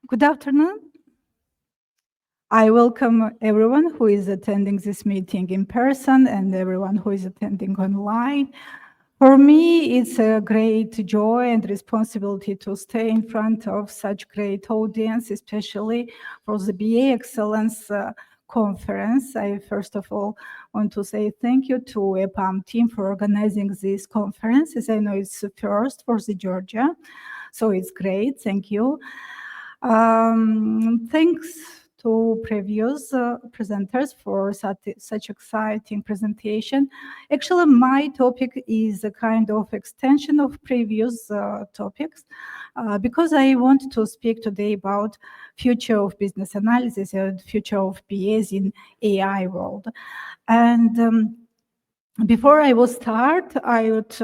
Good afternoon. I welcome everyone who is attending this meeting in person and everyone who is attending online. For me, it's a great joy and responsibility to stay in front of such great audience, especially for the BA Excellence Conference. I first of all want to say thank you to EPAM team for organizing this conference, as I know it's the first for the Georgia. So it's great, thank you. Thanks to previous presenters for such exciting presentation. Actually, my topic is a kind of extension of previous topics because I want to speak today about future of business analysis and future of BAs in AI world. And before I will start, I would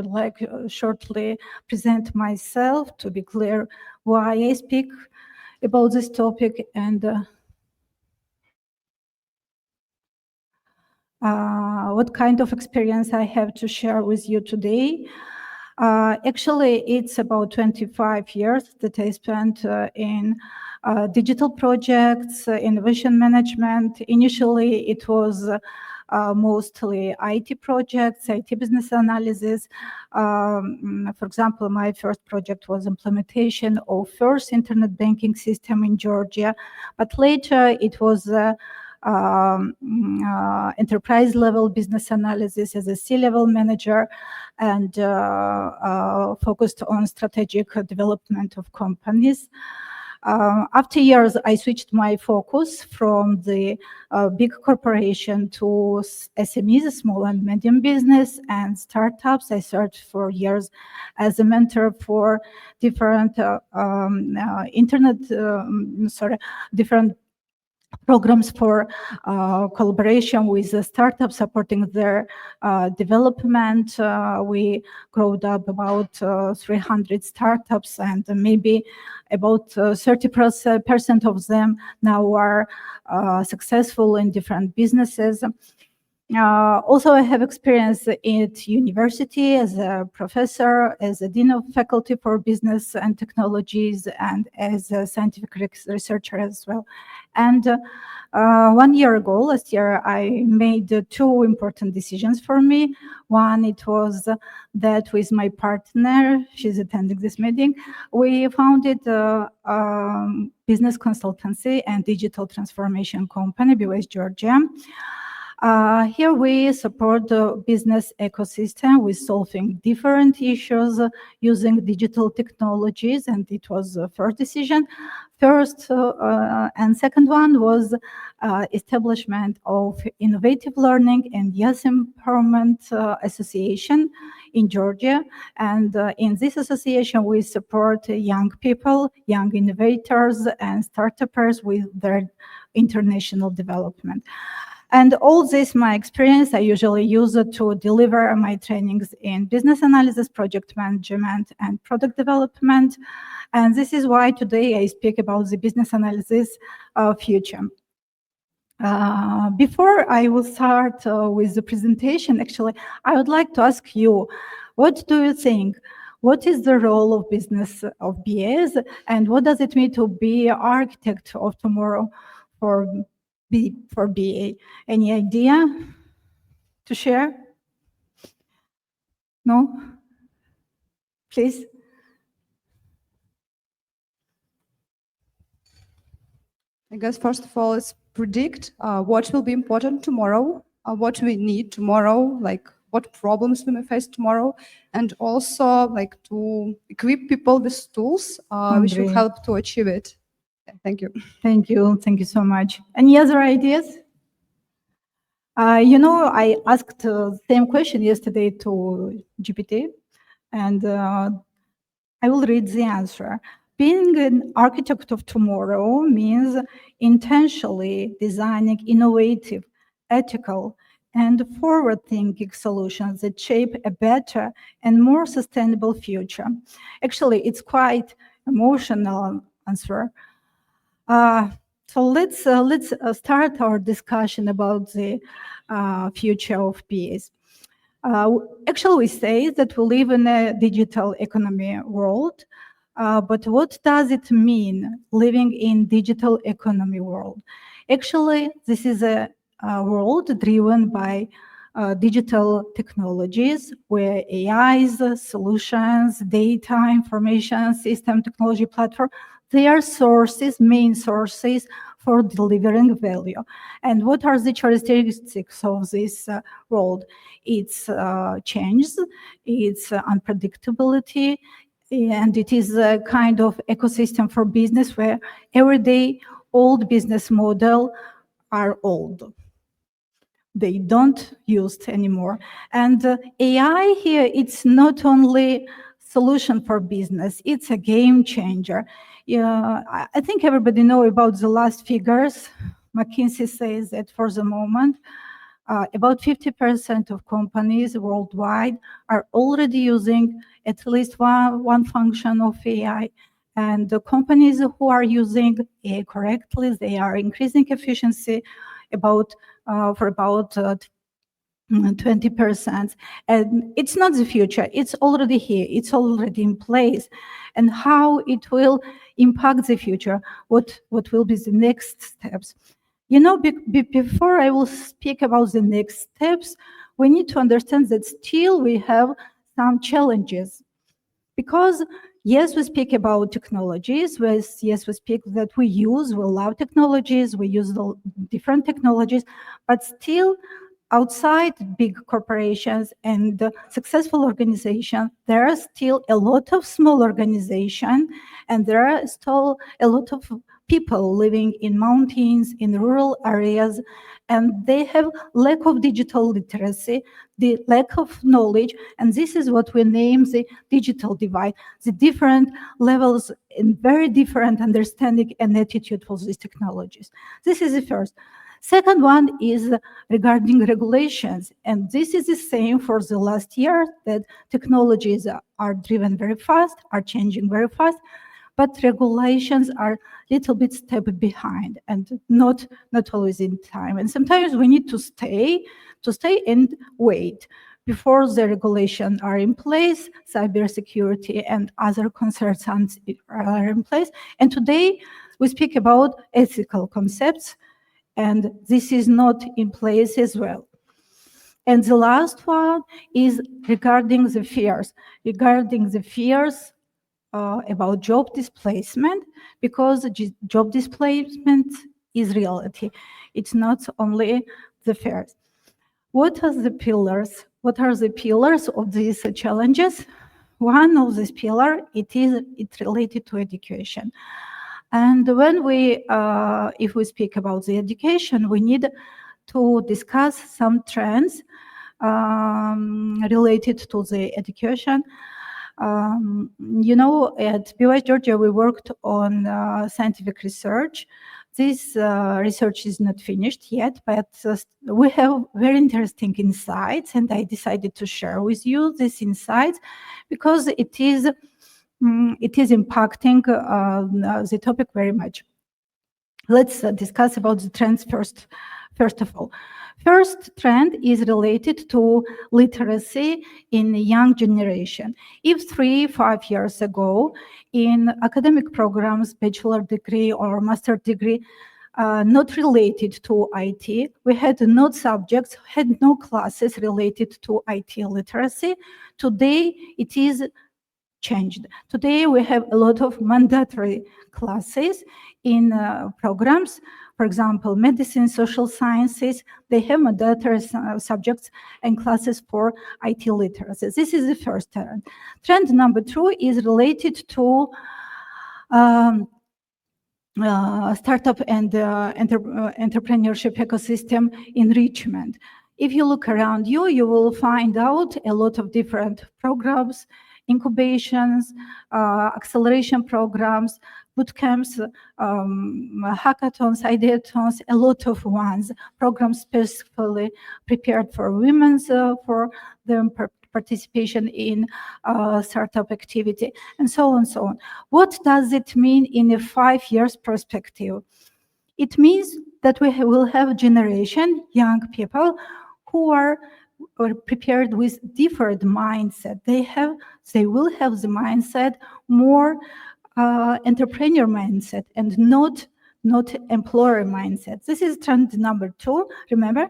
like shortly present myself to be clear why I speak about this topic and what kind of experience I have to share with you today. Actually, it's about 25 years that I spent in digital projects, innovation management. Initially, it was mostly IT projects, IT business analysis. For example, my first project was implementation of first internet banking system in Georgia, but later it was enterprise level business analysis as a C-level manager and focused on strategic development of companies. After years, I switched my focus from the big corporation to SMEs, small and medium business and startups. I searched for years as a mentor for different different programs for collaboration with the startups, supporting their development. We growed up about 300 startups, and maybe about 30% of them now are successful in different businesses. Also, I have experience at university as a professor, as a dean of faculty for business and technologies, and as a scientific researcher as well. And 1 year ago, last year, I made two important decisions for me. One, it was that with my partner, she's attending this meeting, we founded a business consultancy and digital transformation company, BYS Georgia. Here we support the business ecosystem with solving different issues using digital technologies, and it was the first decision. First and second one was establishment of Innovative Learning and Youth Empowerment Association in Georgia. And in this association, we support young people, young innovators, and startups with their international development. And all this, my experience, I usually use it to deliver my trainings in business analysis, project management, and product development. And this is why today I speak about the business analysis future. Before I will start with the presentation, actually, I would like to ask you, what do you think? What is the role of business of BAs, and what does it mean to be an architect of tomorrow for BA? Any idea to share? No? Please. I guess first of all, it's predict what will be important tomorrow, what we need tomorrow, like what problems we may face tomorrow, and also like to equip people with tools which will help to achieve it. Thank you. Thank you. Thank you so much. Any other ideas? I asked the same question yesterday to GPT, and I will read the answer. Being an architect of tomorrow means intentionally designing innovative, ethical, and forward-thinking solutions that shape a better and more sustainable future. Actually, it's quite emotional answer. So let's start our discussion about the future of BAs. Actually, we say that we live in a digital economy world. But what does it mean living in digital economy world? Actually, this is a world driven by digital technologies where AIs, solutions, data, information, system technology platform, they are sources, main sources for delivering value. And what are the characteristics of this world? It's change, it's unpredictability, and it is a kind of ecosystem for business where everyday old business model are old. They don't used anymore. And AI here, it's not only solution for business, it's a game changer. Yeah, I think everybody know about the last figures. McKinsey says that for the moment, about 50% of companies worldwide are already using at least one function of AI. And the companies who are using AI correctly, they are increasing efficiency for about 20%. And it's not the future, it's already here, it's already in place. And how it will impact the future, what will be the next steps. You know, before I will speak about the next steps, we need to understand that still we have some challenges. Because yes, we speak about technologies, yes, we speak that we love technologies, we use the different technologies, but still outside big corporations and successful organizations, there are still a lot of small organizations, and there are still a lot of people living in mountains, in rural areas, and they have lack of digital literacy, the lack of knowledge, and this is what we name the digital divide, the different levels and very different understanding and attitude for these technologies. This is the first. Second one is regarding regulations, and this is the same for the last year, that technologies are driven very fast, are changing very fast, but regulations are a little bit step behind and not always in time. And sometimes we need to stay and wait before the regulations are in place, cybersecurity and other concerns are in place. And today we speak about ethical concepts, and this is not in place as well. And the last one is regarding the fears. About job displacement, because job displacement is reality. It's not only the fears. What are the pillars? What are the pillars of these challenges? One of these pillars, it's related to education. And when if we speak about the education, we need to discuss some trends related to the education. You know, at BYU Georgia, we worked on scientific research. This research is not finished yet, but we have very interesting insights, and I decided to share with you these insights because it is impacting the topic very much. Let's discuss about the trends first. First of all, first trend is related to literacy in the young generation. If 3-5 years ago, in academic programs, bachelor degree or master degree, not related to IT, we had no subjects, had no classes related to IT literacy. Today, it is changed. Today, we have a lot of mandatory classes in programs. For example, medicine, social sciences, they have mandatory subjects and classes for IT literacy. This is the first trend. Trend number 2 is related to startup and entrepreneurship ecosystem enrichment. If you look around you, you will find out a lot of different programs, incubations, acceleration programs, bootcamps, hackathons, ideathons, a lot of ones, programs specifically prepared for women for their participation in startup activity, and so on, so on. What does it mean in a 5 years perspective? It means that we will have a generation, young people, who are prepared with different mindset. They will have the mindset more entrepreneur mindset and not employer mindset. This is trend number 2. Remember,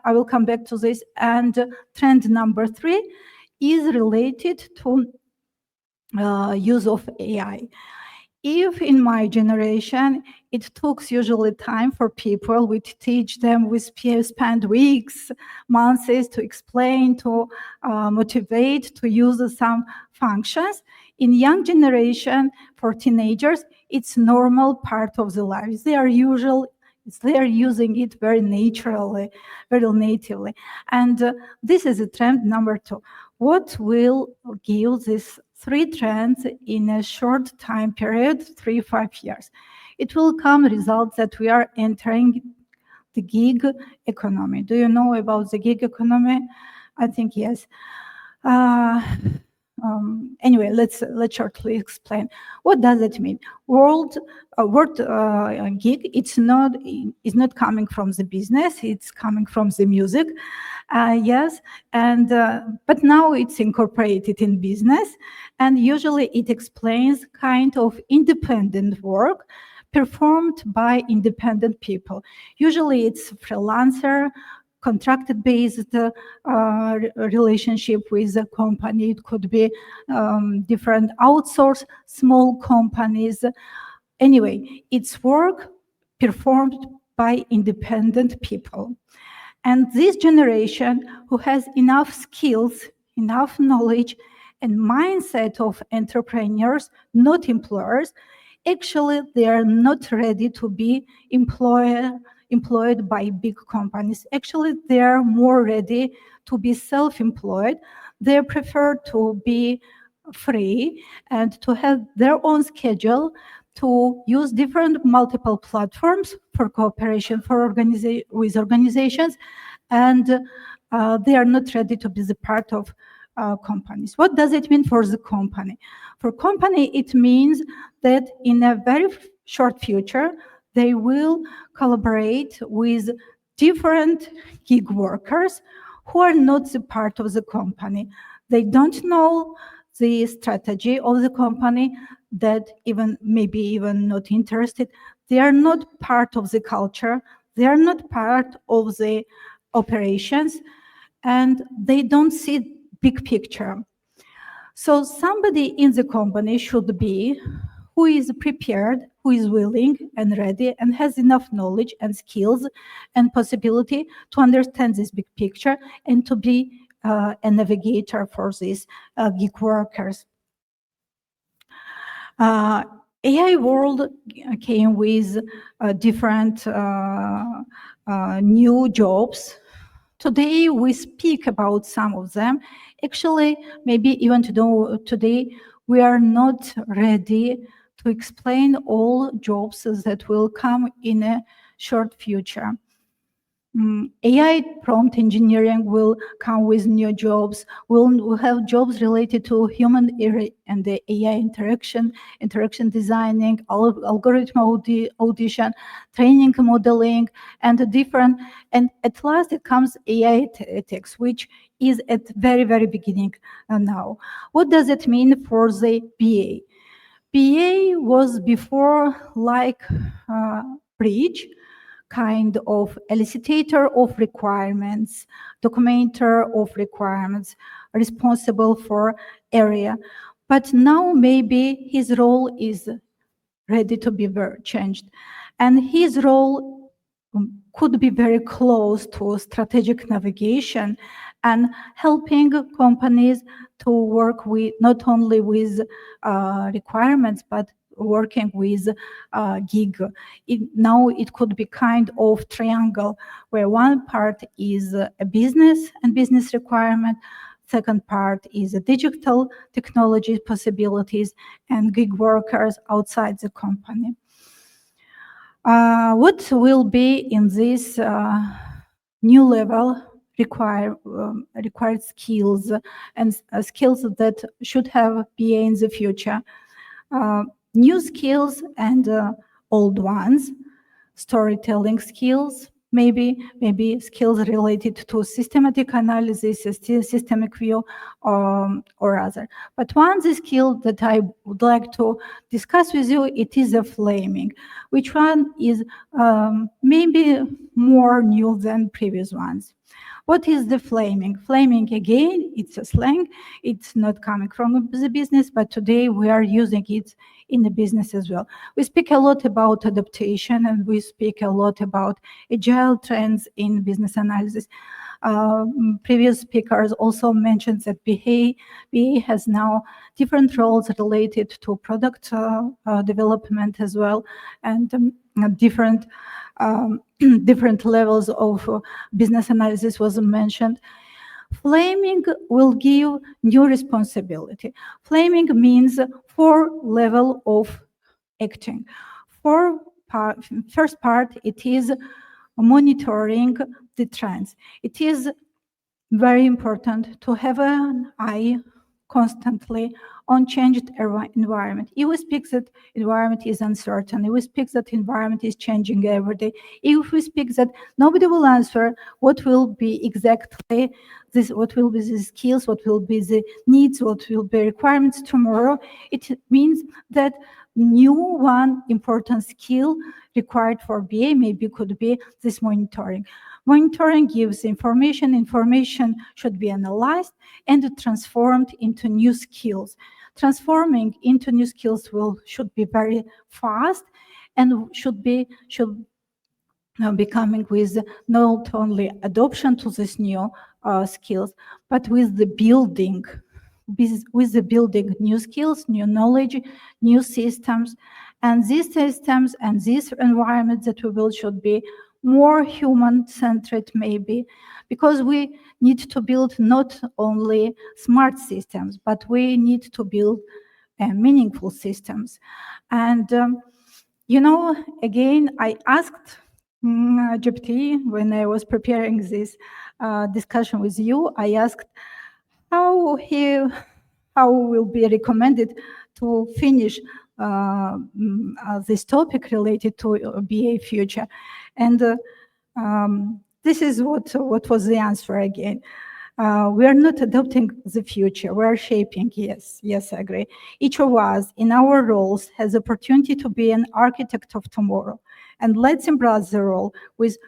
I will come back to this. And trend number 3 is related to use of AI. If in my generation it took usually time for people, we teach them, we spend weeks, months to explain, to motivate, to use some functions. In young generation, for teenagers, it's normal part of the life. They are using it very naturally, very natively. And this is a trend number 2. What will give these 3 trends in a short time period, 3-5 years? It will come results that we are entering the gig economy. Do you know about the gig economy? I think yes. Anyway, let's shortly explain. What does it mean? Word gig, is not coming from the business, it's coming from the music. Yes, and but now it's incorporated in business, and usually it explains kind of independent work performed by independent people. Usually it's freelancer, contracted based relationship with a company. It could be different outsource small companies. Anyway, it's work performed by independent people. And this generation who has enough skills, enough knowledge and mindset of entrepreneurs, not employers, actually they are not ready to be employed by big companies. Actually, they are more ready to be self-employed. They prefer to be free and to have their own schedule, to use different multiple platforms for cooperation with organizations, and they are not ready to be the part of companies. What does it mean for the company? For company, it means that in a very short future, they will collaborate with different gig workers who are not the part of the company. They don't know the strategy of the company, that maybe even not interested. They are not part of the culture. They are not part of the operations, and they don't see big picture. So somebody in the company should be who is prepared, who is willing and ready and has enough knowledge and skills and possibility to understand this big picture and to be a navigator for these gig workers. AI world came with different new jobs. Today we speak about some of them. Actually, maybe even today we are not ready to explain all jobs that will come in a short future. AI prompt engineering will come with new jobs. We'll have jobs related to human and the AI interaction designing, algorithm audition, training modeling, and at last it comes AI ethics, which is at very, very beginning now. What does it mean for the BA? BA was before like bridge, kind of elicitator of requirements, documenter of requirements, responsible for area. But now maybe his role is ready to be changed. And his role could be very close to strategic navigation and helping companies to work with not only with requirements, but working with gig. Now it could be kind of triangle where one part is a business and business requirement, second part is a digital technology possibilities and gig workers outside the company. What will be in this new level required skills and skills that should have BA in the future? New skills and old ones, storytelling skills, maybe skills related to systematic analysis, systemic view, or other. But one skill that I would like to discuss with you, it is a flaming, which one is maybe more new than previous ones. What is the flaming? Flaming, again, it's a slang. It's not coming from the business, but today we are using it in the business as well. We speak a lot about adaptation, and we speak a lot about agile trends in business analysis. Previous speakers also mentioned that BA has now different roles related to product development as well, and different different levels of business analysis was mentioned. Flaming will give new responsibility. Flaming means 4 level of acting. First part, it is monitoring the trends. It is very important to have an eye constantly on changed environment. If we speak that environment is uncertain, if we speak that environment is changing every day, if we speak that nobody will answer what will be exactly this, what will be the skills, what will be the needs, what will be requirements tomorrow, it means that new one important skill required for BA maybe could be this monitoring. Monitoring gives information. Information should be analyzed and transformed into new skills. Transforming into new skills should be very fast and should be coming with not only adoption to these new skills, but with the building new skills, new knowledge, new systems. And these systems and this environment that we build should be more human-centered maybe, because we need to build not only smart systems, but we need to build meaningful systems. And, again, I asked GPT when I was preparing this discussion with you, I asked how will be recommended to finish this topic related to BA future. And this is what was the answer again. We are not adopting the future, we are shaping, yes, I agree. Each of us in our roles has the opportunity to be an architect of tomorrow. And let's embrace the role with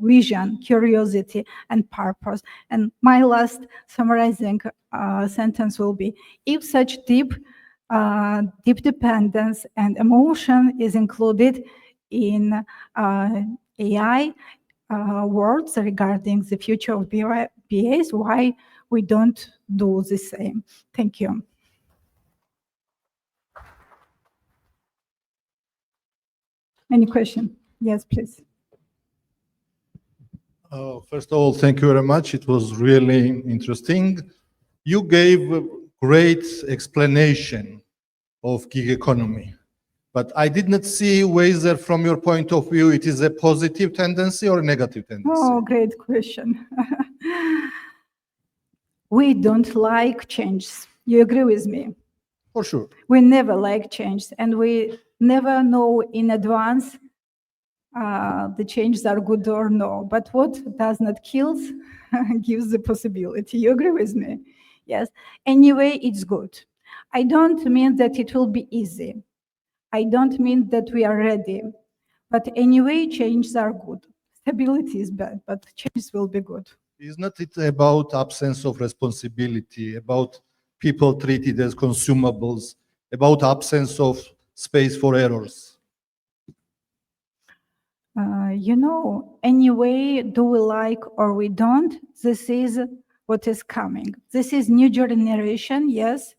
vision, curiosity, and purpose. And my last summarizing sentence will be, if such deep dependence and emotion is included in AI words regarding the future of BAs, why we don't do the same? Thank you. Any question? Yes, please. First of all, thank you very much. It was really interesting. You gave a great explanation of gig economy, but I did not see whether from your point of view it is a positive tendency or a negative tendency. Oh, great question. We don't like changes. You agree with me? For sure. We never like change, and we never know in advance the changes are good or no. But what does not kill gives the possibility. You agree with me? Yes. Anyway, it's good. I don't mean that it will be easy. I don't mean that we are ready. But anyway, changes are good. Stability is bad, but changes will be good. Is not it about absence of responsibility, about people treated as consumables, about absence of space for errors? Anyway, do we like or we don't, this is what is coming. This is new generation, yes.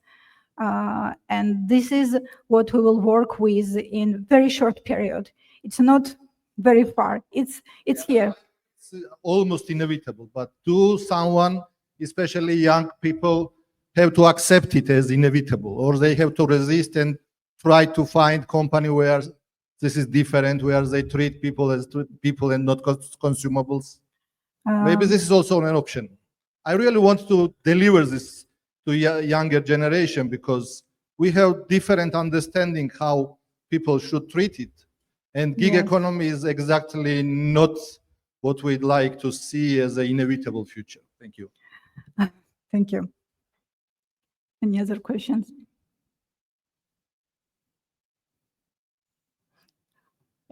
And this is what we will work with in very short period. It's not very far. It's here. It's almost inevitable, but do someone, especially young people, have to accept it as inevitable, or they have to resist and try to find company where this is different, where they treat people as people and not consumables? Maybe this is also an option. I really want to deliver this to younger generation because we have different understanding how people should treat it. And gig economy is exactly not what we'd like to see as an inevitable future. Thank you. Thank you. Any other questions?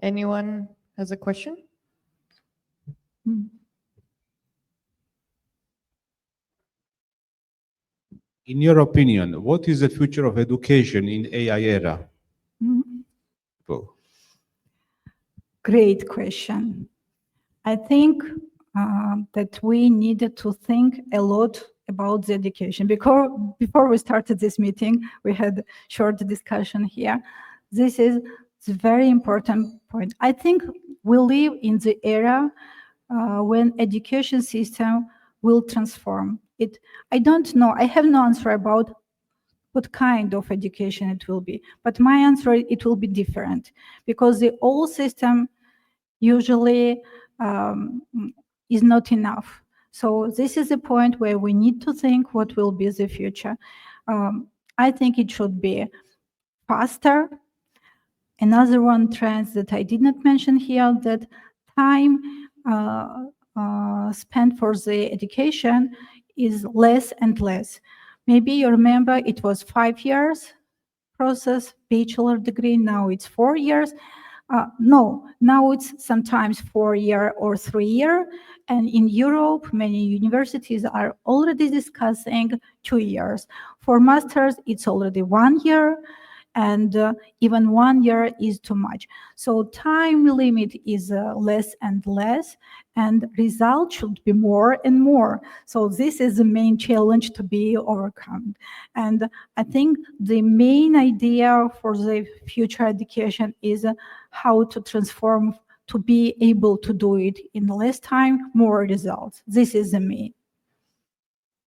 Anyone has a question? Mm. In your opinion, what is the future of education in AI era? Mm. Well, Great question. I think that we needed to think a lot about the education. Before we started this meeting, we had a short discussion here. This is a very important point. I think we live in the era when education system will transform. I don't know, I have no answer about what kind of education it will be, but my answer, it will be different, because the old system usually is not enough. So this is a point where we need to think what will be the future. I think it should be faster. Another one trend that I did not mention here, that time spent for the education is less and less. Maybe you remember it was 5 years process, bachelor degree, now it's 4 years. No, now it's sometimes 4 year or 3 year. And in Europe, many universities are already discussing 2 years. For masters, it's already 1 year. And even 1 year is too much. So time limit is less and less, and results should be more and more. So this is the main challenge to be overcome. And I think the main idea for the future education is how to transform to be able to do it in less time, more results. This is the main.